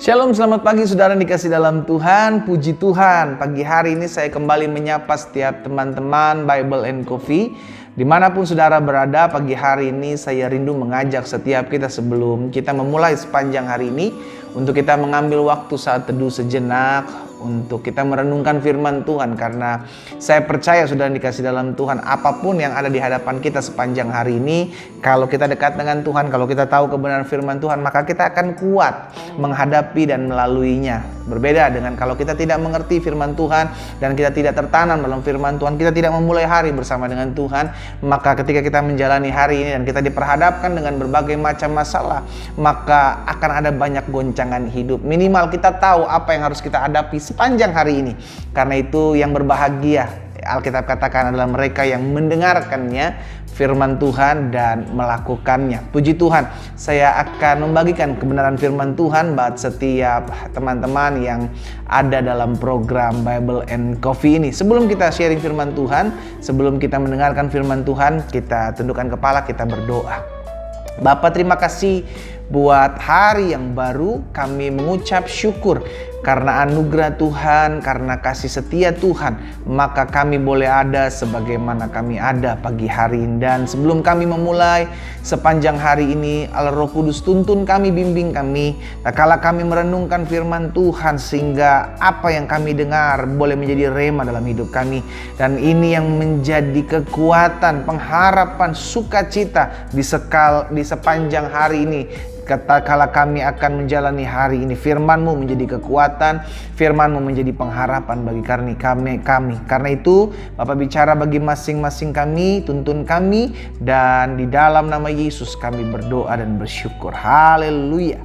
Shalom, selamat pagi saudara dikasih dalam Tuhan. Puji Tuhan, pagi hari ini saya kembali menyapa setiap teman-teman Bible and Coffee. Dimanapun saudara berada, pagi hari ini saya rindu mengajak setiap kita sebelum kita memulai sepanjang hari ini, untuk kita mengambil waktu saat teduh sejenak, untuk kita merenungkan firman Tuhan. Karena saya percaya saudara dikasih dalam Tuhan, apapun yang ada di hadapan kita sepanjang hari ini, kalau kita dekat dengan Tuhan, kalau kita tahu kebenaran firman Tuhan, maka kita akan kuat menghadapi dan melaluinya. Berbeda dengan kalau kita tidak mengerti firman Tuhan dan kita tidak tertanam dalam firman Tuhan, kita tidak memulai hari bersama dengan Tuhan, maka ketika kita menjalani hari ini dan kita diperhadapkan dengan berbagai macam masalah, maka akan ada banyak goncangan hidup. Minimal kita tahu apa yang harus kita hadapi sepanjang hari ini. Karena itu yang berbahagia, Alkitab katakan, adalah mereka yang mendengarkannya firman Tuhan dan melakukannya. Puji Tuhan, saya akan membagikan kebenaran firman Tuhan buat setiap teman-teman yang ada dalam program Bible and Coffee ini. Sebelum kita sharing firman Tuhan, sebelum kita mendengarkan firman Tuhan, kita tundukkan kepala, kita berdoa. Bapa, terima kasih buat hari yang baru. Kami mengucap syukur karena anugerah Tuhan, karena kasih setia Tuhan, maka kami boleh ada sebagaimana kami ada pagi hari ini. Dan sebelum kami memulai sepanjang hari ini, Allah Roh Kudus tuntun kami, bimbing kami, tak kala kami merenungkan firman Tuhan, sehingga apa yang kami dengar boleh menjadi rema dalam hidup kami. Dan ini yang menjadi kekuatan, pengharapan, sukacita di sepanjang hari ini. Kala kami akan menjalani hari ini, firman-Mu menjadi kekuatan, firman-Mu menjadi pengharapan bagi kami. Karena itu Bapak bicara bagi masing-masing kami, tuntun kami, dan di dalam nama Yesus kami berdoa dan bersyukur. Haleluya.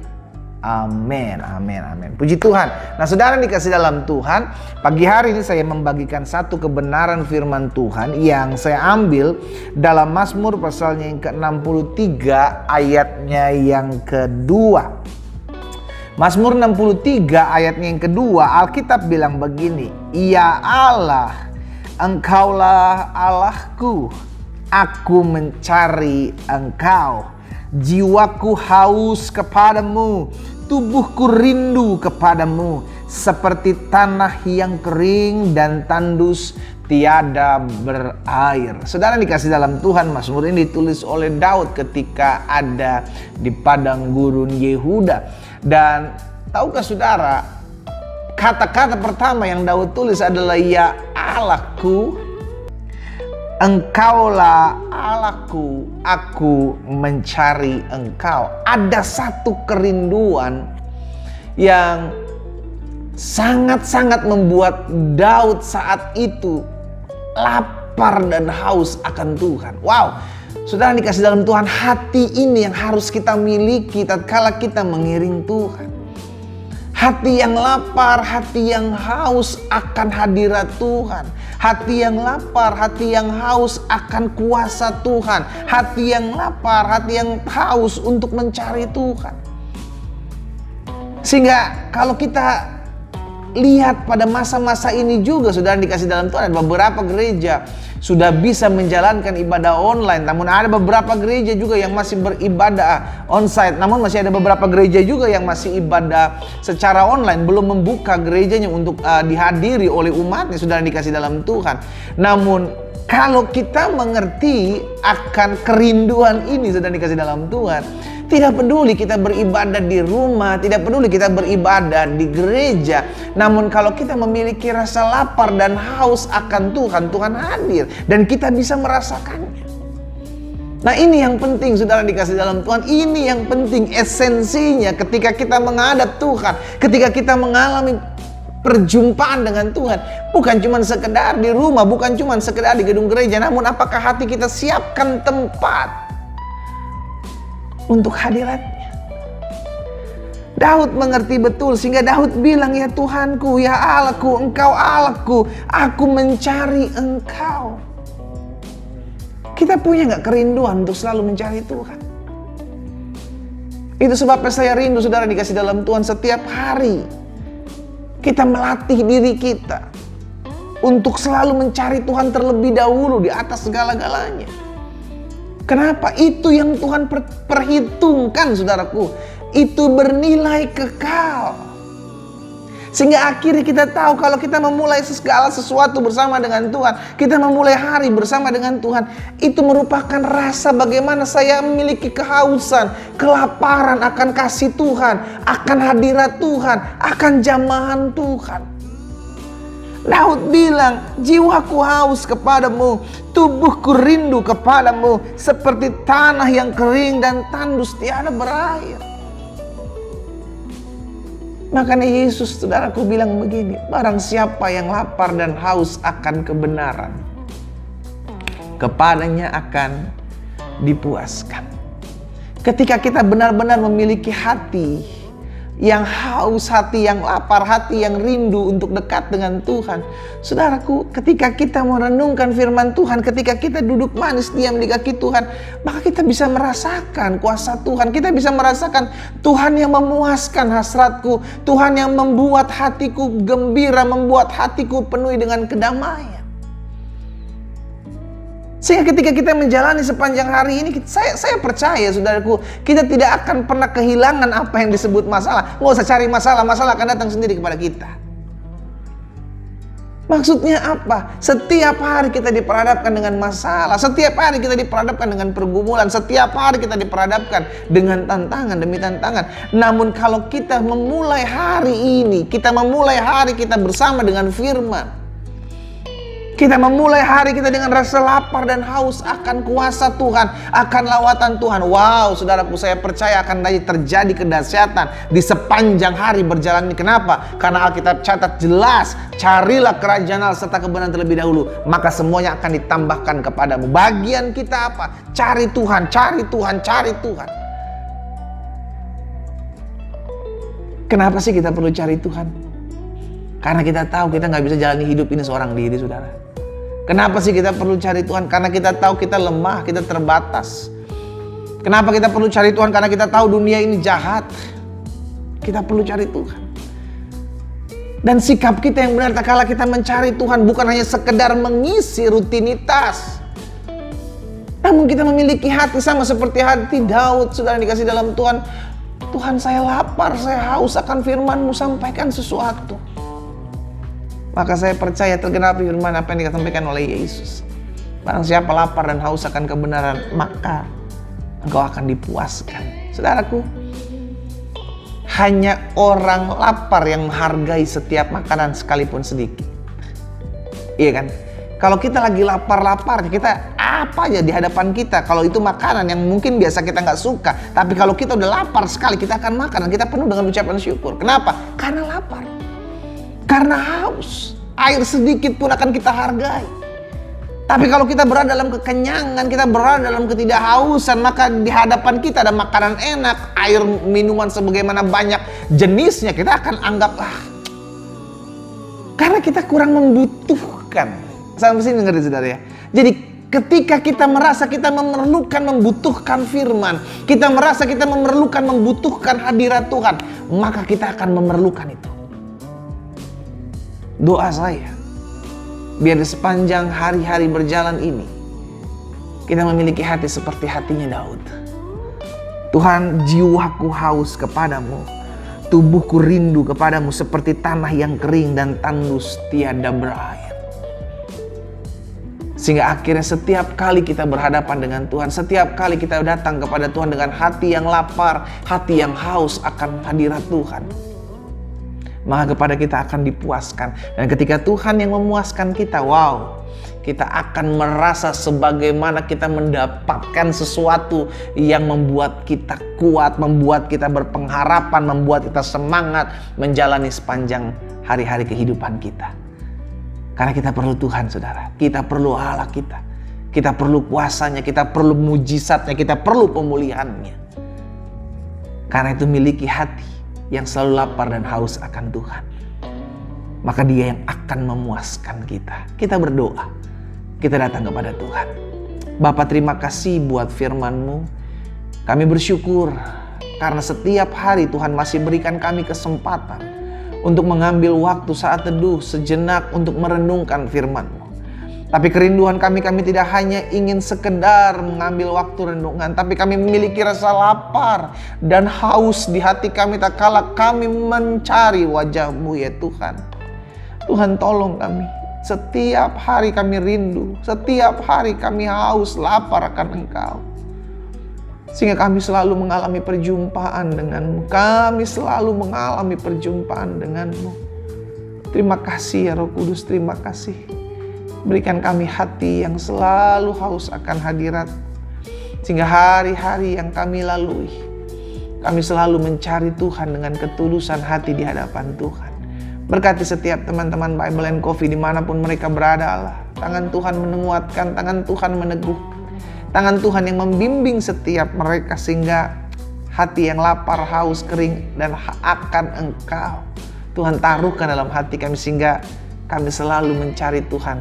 Amin, amin, amin. Puji Tuhan. Nah, saudara dikasih dalam Tuhan, pagi hari ini saya membagikan satu kebenaran firman Tuhan yang saya ambil dalam Mazmur pasalnya yang ke-63 ayatnya yang kedua. Mazmur 63 ayatnya yang kedua, Alkitab bilang begini: Ya Allah, Engkaulah Allahku, aku mencari Engkau. Jiwaku haus kepadamu, tubuhku rindu kepadamu, seperti tanah yang kering dan tandus tiada berair. Saudara dikasih dalam Tuhan, Mazmur ini ditulis oleh Daud ketika ada di padang gurun Yehuda. Dan tahukah saudara, kata-kata pertama yang Daud tulis adalah ya Allahku, Engkaulah Allahku, aku mencari Engkau. Ada satu kerinduan yang sangat-sangat membuat Daud saat itu lapar dan haus akan Tuhan. Wow, saudara dikasih dalam Tuhan, hati ini yang harus kita miliki tatkala kita mengiring Tuhan. Hati yang lapar, hati yang haus akan hadirat Tuhan. Hati yang lapar, hati yang haus akan kuasa Tuhan. Hati yang lapar, hati yang haus untuk mencari Tuhan. Sehingga kalau kita lihat pada masa-masa ini juga, saudara dikasih dalam Tuhan, ada beberapa gereja sudah bisa menjalankan ibadah online, namun ada beberapa gereja juga yang masih beribadah onsite, namun masih ada beberapa gereja juga yang masih ibadah secara online, belum membuka gerejanya untuk dihadiri oleh umatnya, saudara dikasih dalam Tuhan. Namun kalau kita mengerti akan kerinduan ini, saudara dikasih dalam Tuhan, tidak peduli kita beribadah di rumah, tidak peduli kita beribadah di gereja, namun kalau kita memiliki rasa lapar dan haus akan Tuhan, Tuhan hadir dan kita bisa merasakannya. Nah, ini yang penting, saudara dikasih dalam Tuhan. Ini yang penting, esensinya ketika kita menghadap Tuhan, ketika kita mengalami perjumpaan dengan Tuhan, bukan cuma sekedar di rumah, bukan cuma sekedar di gedung gereja, namun apakah hati kita siapkan tempat untuk hadiratnya. Daud mengerti betul, sehingga Daud bilang, ya Tuhanku, ya Allahku, Engkau Allahku, aku mencari Engkau. Kita punya gak kerinduan untuk selalu mencari Tuhan? Itu sebabnya saya rindu, saudara dikasih dalam Tuhan, setiap hari kita melatih diri kita untuk selalu mencari Tuhan terlebih dahulu di atas segala-galanya. Kenapa? Itu yang Tuhan perhitungkan, saudaraku. Itu bernilai kekal. Sehingga akhirnya kita tahu kalau kita memulai segala sesuatu bersama dengan Tuhan, kita memulai hari bersama dengan Tuhan, itu merupakan rasa bagaimana saya memiliki kehausan, kelaparan akan kasih Tuhan, akan hadirat Tuhan, akan jamahan Tuhan. Daud bilang, jiwaku haus kepadamu, tubuhku rindu kepadamu, seperti tanah yang kering dan tandus tiada berair. Makanya Yesus, saudaraku, bilang begini, barang siapa yang lapar dan haus akan kebenaran, kepadanya akan dipuaskan. Ketika kita benar-benar memiliki hati yang haus, hati yang lapar, hati yang rindu untuk dekat dengan Tuhan, saudaraku, ketika kita merenungkan firman Tuhan, ketika kita duduk manis diam di kaki Tuhan, maka kita bisa merasakan kuasa Tuhan. Kita bisa merasakan Tuhan yang memuaskan hasratku, Tuhan yang membuat hatiku gembira, membuat hatiku penuh dengan kedamaian. Sehingga ketika kita menjalani sepanjang hari ini, saya percaya, saudaraku, kita tidak akan pernah kehilangan apa yang disebut masalah. Nggak usah cari masalah, masalah akan datang sendiri kepada kita. Maksudnya apa? Setiap hari kita diperhadapkan dengan masalah, setiap hari kita diperhadapkan dengan pergumulan, setiap hari kita diperhadapkan dengan tantangan demi tantangan. Namun kalau kita memulai hari ini, kita memulai hari kita bersama dengan firman, kita memulai hari kita dengan rasa lapar dan haus akan kuasa Tuhan, akan lawatan Tuhan. Wow, saudaraku, saya percaya akan terjadi kedahsyatan di sepanjang hari berjalan ini. Kenapa? Karena Alkitab catat jelas, carilah kerajaan Allah serta kebenaran terlebih dahulu, maka semuanya akan ditambahkan kepadamu. Bagian kita apa? Cari Tuhan, cari Tuhan, cari Tuhan. Kenapa sih kita perlu cari Tuhan? Karena kita tahu kita nggak bisa jalani hidup ini seorang diri, saudara. Kenapa sih kita perlu cari Tuhan? Karena kita tahu kita lemah, kita terbatas. Kenapa kita perlu cari Tuhan? Karena kita tahu dunia ini jahat. Kita perlu cari Tuhan. Dan sikap kita yang benar tak kala kita mencari Tuhan bukan hanya sekedar mengisi rutinitas, namun kita memiliki hati sama seperti hati Daud, saudara dikasih dalam Tuhan. Tuhan, saya lapar, saya haus akan firman-Mu, sampaikan sesuatu. Maka saya percaya tergenapi firman apa yang disampaikan oleh Yesus. Barang siapa lapar dan haus akan kebenaran, maka engkau akan dipuaskan. Saudaraku, hanya orang lapar yang menghargai setiap makanan sekalipun sedikit. Iya kan? Kalau kita lagi lapar-lapar, kita apa aja di hadapan kita, kalau itu makanan yang mungkin biasa kita nggak suka, tapi kalau kita udah lapar sekali, kita akan makan dan kita penuh dengan ucapan syukur. Kenapa? Karena lapar. Karena haus, air sedikit pun akan kita hargai. Tapi kalau kita berada dalam kekenyangan, kita berada dalam ketidakhausan, maka di hadapan kita ada makanan enak, air, minuman sebagaimana banyak jenisnya, kita akan anggap karena kita kurang membutuhkan. Sampai sini ngerti, saudara ya? Jadi ketika kita merasa kita membutuhkan firman, kita merasa kita membutuhkan hadirat Tuhan, maka kita akan memerlukan itu. Doa saya, biar di sepanjang hari-hari berjalan ini, kita memiliki hati seperti hatinya Daud. Tuhan, jiwaku haus kepadamu, tubuhku rindu kepadamu seperti tanah yang kering dan tandus tiada berair. Sehingga akhirnya setiap kali kita berhadapan dengan Tuhan, setiap kali kita datang kepada Tuhan dengan hati yang lapar, hati yang haus akan hadirat Tuhan, maka kepada kita akan dipuaskan. Dan ketika Tuhan yang memuaskan kita, wow, kita akan merasa sebagaimana kita mendapatkan sesuatu yang membuat kita kuat, membuat kita berpengharapan, membuat kita semangat menjalani sepanjang hari-hari kehidupan kita. Karena kita perlu Tuhan, saudara. Kita perlu Allah kita. Kita perlu kuasanya, kita perlu mujizatnya, kita perlu pemulihannya. Karena itu miliki hati yang selalu lapar dan haus akan Tuhan, maka Dia yang akan memuaskan kita. Kita berdoa, kita datang kepada Tuhan. Bapa, terima kasih buat firman-Mu. Kami bersyukur karena setiap hari Tuhan masih berikan kami kesempatan untuk mengambil waktu saat teduh sejenak untuk merenungkan firman-Mu. Tapi kerinduan kami tidak hanya ingin sekedar mengambil waktu renungan, tapi kami memiliki rasa lapar dan haus di hati kami tak kala kami mencari wajah-Mu ya Tuhan. Tuhan tolong kami. Setiap hari kami rindu, setiap hari kami haus, lapar akan Engkau. Sehingga kami selalu mengalami perjumpaan dengan-Mu. Kami selalu mengalami perjumpaan dengan-Mu. Terima kasih ya Roh Kudus, terima kasih. Berikan kami hati yang selalu haus akan hadirat. Sehingga hari-hari yang kami lalui, kami selalu mencari Tuhan dengan ketulusan hati di hadapan Tuhan. Berkati setiap teman-teman Bible and Coffee dimanapun mereka berada Allah. Tangan Tuhan menguatkan, tangan Tuhan meneguhkan. Tangan Tuhan yang membimbing setiap mereka sehingga hati yang lapar, haus, kering dan akan Engkau Tuhan taruhkan dalam hati kami sehingga kami selalu mencari Tuhan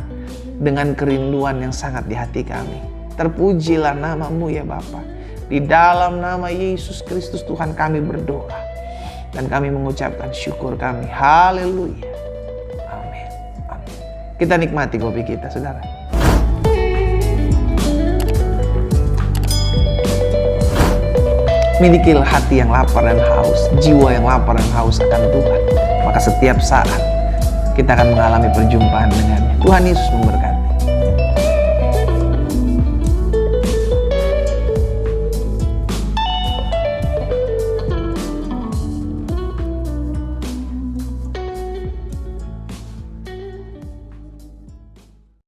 dengan kerinduan yang sangat di hati kami. Terpujilah nama-Mu ya Bapa. Di dalam nama Yesus Kristus Tuhan kami berdoa. Dan kami mengucapkan syukur kami. Haleluya. Amin. Amin. Kita nikmati kopi kita, saudara. Milikilah hati yang lapar dan haus, jiwa yang lapar dan haus akan Tuhan. Maka setiap saat kita akan mengalami perjumpaan dengannya. Tuhan Yesus memberkati.